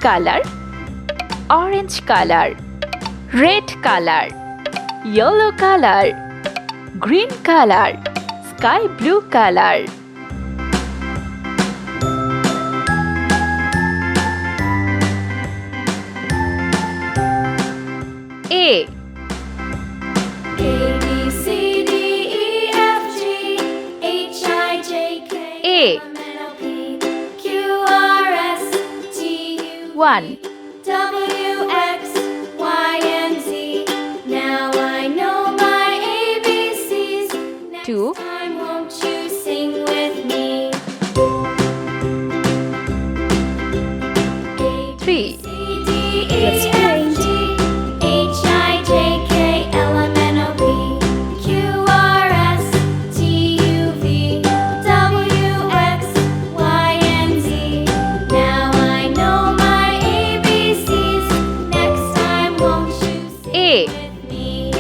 color, orange color, red color, yellow color, green color, sky blue color. A. A, B, C, D, E, F, G, H, I, J, K, A. L, M, N, O, P, Q, R, S, T, U, 1, W, X, Y, and Z. Now I know my ABCs. Next 2, time, won't you sing with me? A, 3, C, D, E, F, G, H, I, J, K, L, M, N, O, P, Q, R, S, T, U, V, W, X, Y, and Z. Now I know my ABCs. Next time, won't you sing A. with me?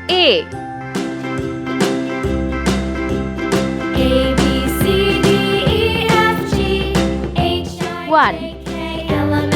A. A, B, C, D, E, F, G, H, I, 1, J, K, L, M,